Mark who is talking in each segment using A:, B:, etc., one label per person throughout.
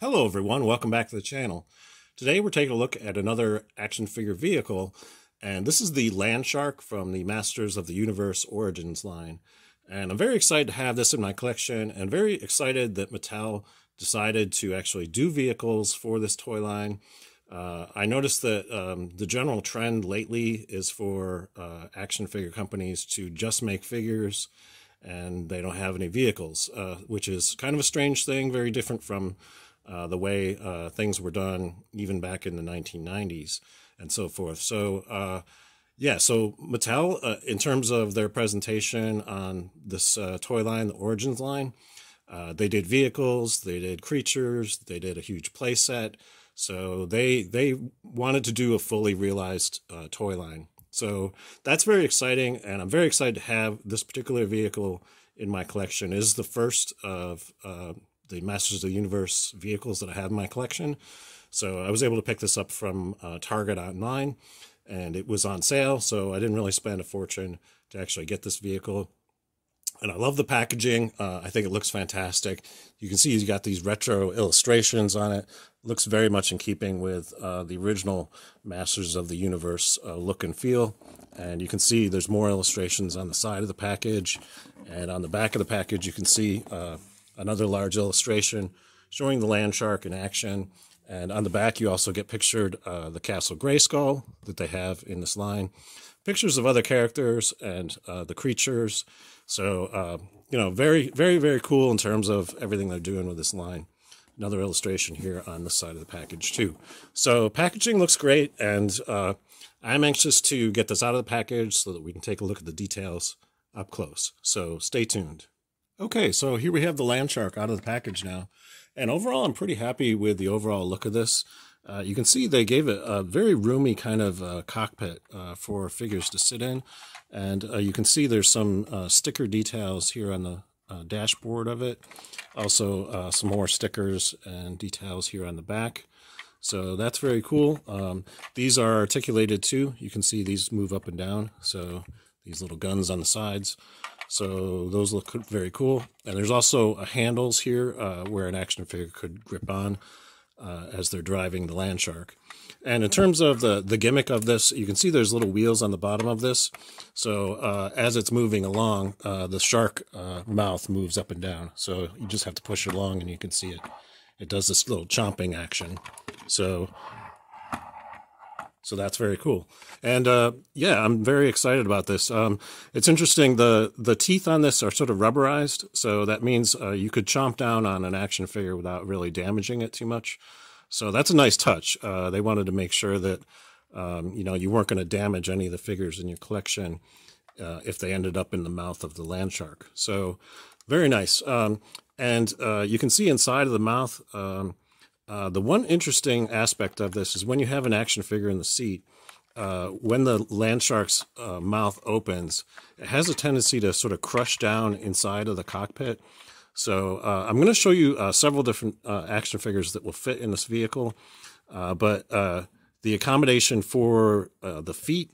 A: Hello everyone, welcome back to the channel. Today we're taking a look at another action figure vehicle, and this is the Land Shark from the Masters of the Universe Origins line. And I'm very excited to have this in my collection, and very excited that Mattel decided to actually do vehicles for this toy line. I noticed that the general trend lately is for action figure companies to just make figures, and they don't have any vehicles, which is kind of a strange thing, very different from the way things were done even back in the 1990s and so forth. So yeah, so Mattel, in terms of their presentation on this toy line, the Origins line, they did vehicles, they did creatures, they did a huge play set. So they wanted to do a fully realized toy line. So that's very exciting, and I'm very excited to have this particular vehicle in my collection. It is the first of the Masters of the Universe vehicles that I have in my collection. So I was able to pick this up from Target online, and it was on sale, so I didn't really spend a fortune to actually get this vehicle. And I love the packaging. I think it looks fantastic. You can see you got these retro illustrations on it. Looks very much in keeping with the original Masters of the Universe look and feel. And you can see there's more illustrations on the side of the package. And on the back of the package, you can see another large illustration showing the Land Shark in action. And on the back, you also get pictured the Castle Grayskull that they have in this line. Pictures of other characters and the creatures. So, you know, very, very, very cool in terms of everything they're doing with this line. Another illustration here on this side of the package, too. So packaging looks great, and I'm anxious to get this out of the package so that we can take a look at the details up close. So stay tuned. Okay, so here we have the Land Shark out of the package now. And overall, I'm pretty happy with the overall look of this. You can see they gave it a very roomy kind of cockpit for figures to sit in. And you can see there's some sticker details here on the dashboard of it. Also, some more stickers and details here on the back. So that's very cool. These are articulated too. You can see these move up and down. So these little guns on the sides. So those look very cool. And there's also handles here where an action figure could grip on as they're driving the Land Shark. And in terms of the gimmick of this, you can see there's little wheels on the bottom of this. So as it's moving along, the shark mouth moves up and down. So you just have to push it along and you can see it. It does this little chomping action. So that's very cool. And yeah, I'm very excited about this. It's interesting, the teeth on this are sort of rubberized, so that means you could chomp down on an action figure without really damaging it too much. So that's a nice touch. They wanted to make sure that you know, you weren't going to damage any of the figures in your collection if they ended up in the mouth of the Land Shark. So very nice. And you can see inside of the mouth, the one interesting aspect of this is when you have an action figure in the seat, when the Land Shark's mouth opens, it has a tendency to sort of crush down inside of the cockpit. So I'm going to show you several different action figures that will fit in this vehicle, but the accommodation for the feet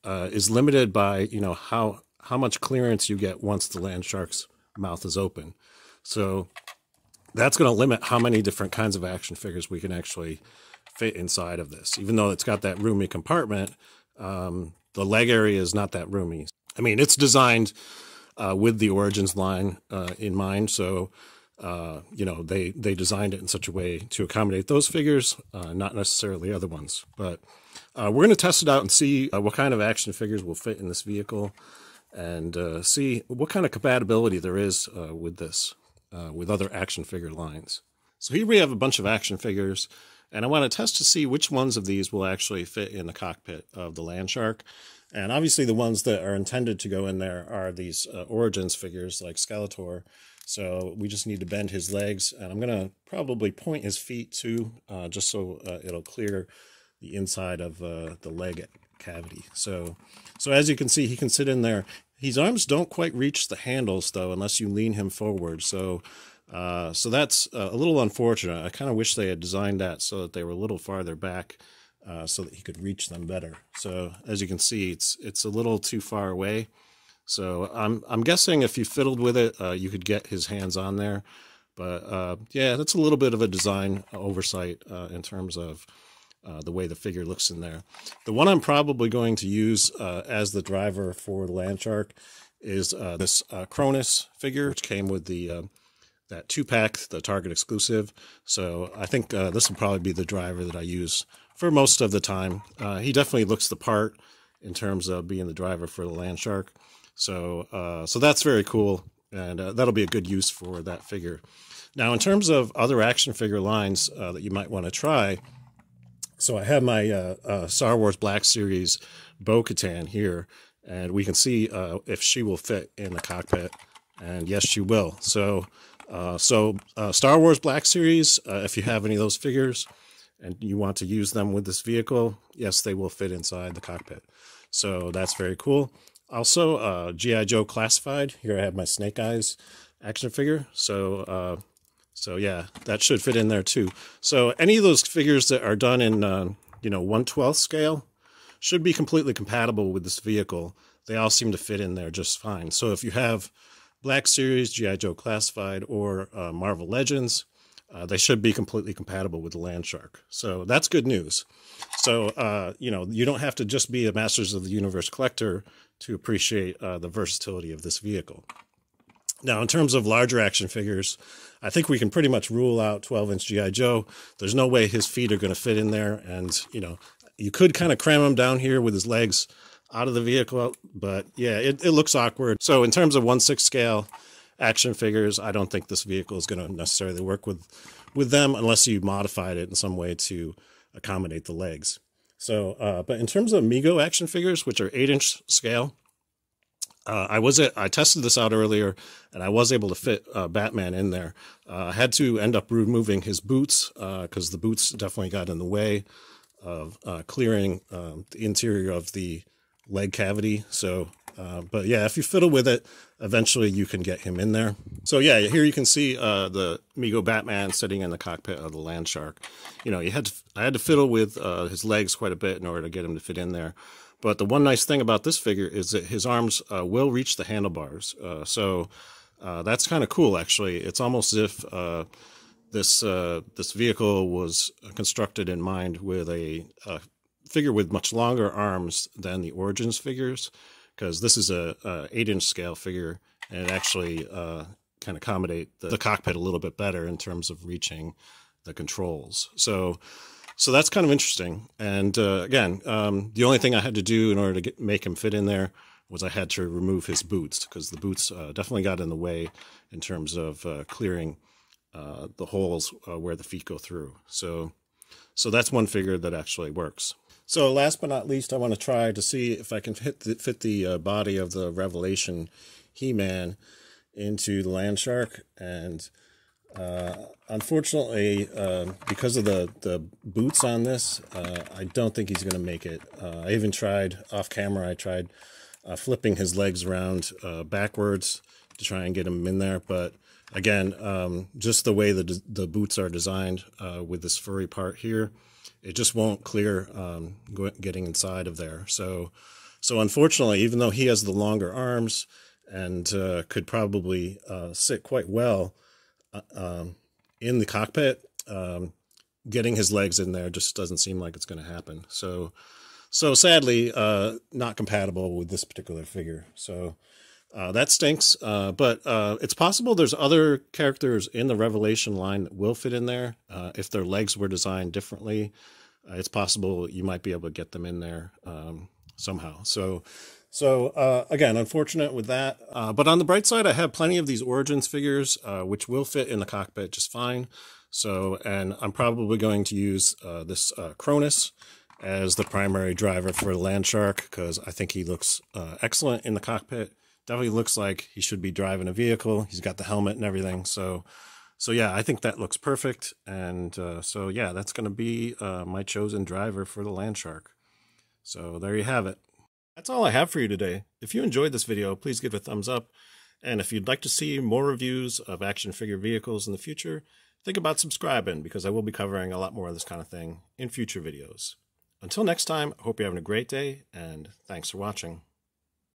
A: is limited by, you know, how much clearance you get once the Land Shark's mouth is open. So that's going to limit how many different kinds of action figures we can actually fit inside of this. Even though it's got that roomy compartment, the leg area is not that roomy. I mean, it's designed with the Origins line in mind, so you know, they designed it in such a way to accommodate those figures, not necessarily other ones. But we're going to test it out and see what kind of action figures will fit in this vehicle, and see what kind of compatibility there is with this, with other action figure lines. So here we have a bunch of action figures, and I want to test to see which ones of these will actually fit in the cockpit of the Land Shark. And obviously the ones that are intended to go in there are these Origins figures like Skeletor. So we just need to bend his legs, and I'm going to probably point his feet too, just so it'll clear the inside of the leg cavity. So as you can see, he can sit in there. His arms don't quite reach the handles though, unless you lean him forward. So that's a little unfortunate. I kind of wish they had designed that so that they were a little farther back, so that he could reach them better. So as you can see, it's a little too far away. So I'm guessing if you fiddled with it, you could get his hands on there. But yeah, that's a little bit of a design oversight in terms of the way the figure looks in there. The one I'm probably going to use as the driver for the Landshark is this Cronus figure, which came with the that 2-pack, the Target exclusive. So I think this will probably be the driver that I use for most of the time. He definitely looks the part in terms of being the driver for the Landshark. So that's very cool, and that'll be a good use for that figure. Now, in terms of other action figure lines that you might want to try, so I have my Star Wars Black Series Bo-Katan here, and we can see if she will fit in the cockpit, and yes, she will. So Star Wars Black Series, if you have any of those figures and you want to use them with this vehicle, yes, they will fit inside the cockpit. So that's very cool. Also, G.I. Joe Classified. Here I have my Snake Eyes action figure. So yeah, that should fit in there too. So any of those figures that are done in 1/12 scale should be completely compatible with this vehicle. They all seem to fit in there just fine. So if you have Black Series, G.I. Joe Classified, or Marvel Legends, they should be completely compatible with the Landshark. So that's good news. So, you don't have to just be a Masters of the Universe collector to appreciate the versatility of this vehicle. Now, in terms of larger action figures, I think we can pretty much rule out 12-inch G.I. Joe. There's no way his feet are going to fit in there. And, you could kind of cram him down here with his legs out of the vehicle, but yeah, it looks awkward. So in terms of 1/6 scale action figures, I don't think this vehicle is going to necessarily work with them unless you modified it in some way to accommodate the legs. So, but in terms of Mego action figures, which are 8-inch scale, I tested this out earlier, and I was able to fit Batman in there. I had to end up removing his boots because the boots definitely got in the way of clearing the interior of the leg cavity. So, but yeah, if you fiddle with it, eventually you can get him in there. So yeah, here you can see the Mego Batman sitting in the cockpit of the Landshark. I had to fiddle with his legs quite a bit in order to get him to fit in there. But the one nice thing about this figure is that his arms will reach the handlebars. So that's kind of cool, actually. It's almost as if this vehicle was constructed in mind with a figure with much longer arms than the Origins figures, because this is a 8-inch scale figure, and it actually can accommodate the cockpit a little bit better in terms of reaching the controls. So that's kind of interesting. And again, the only thing I had to do in order to make him fit in there was I had to remove his boots, because the boots definitely got in the way in terms of clearing the holes where the feet go through. So that's one figure that actually works. So last but not least, I want to try to see if I can fit the body of the Revelation He-Man into the Landshark. And unfortunately, because of the boots on this, I don't think he's going to make it. I even tried off camera. I tried flipping his legs around backwards to try and get him in there. But again, just the way the boots are designed with this furry part here, it just won't clear getting inside of there. So unfortunately, even though he has the longer arms and could probably sit quite well in the cockpit, getting his legs in there just doesn't seem like it's going to happen. So sadly, not compatible with this particular figure. So that stinks. But it's possible there's other characters in the Revelation line that will fit in there. If their legs were designed differently, it's possible you might be able to get them in there somehow. So again, unfortunate with that. But on the bright side, I have plenty of these Origins figures, which will fit in the cockpit just fine. And I'm probably going to use this Cronus as the primary driver for the Landshark, because I think he looks excellent in the cockpit. Definitely looks like he should be driving a vehicle. He's got the helmet and everything. So yeah, I think that looks perfect. And so yeah, that's going to be my chosen driver for the Landshark. So there you have it. That's all I have for you today. If you enjoyed this video, please give it a thumbs up. And if you'd like to see more reviews of action figure vehicles in the future, think about subscribing, because I will be covering a lot more of this kind of thing in future videos. Until next time, I hope you're having a great day, and thanks for watching.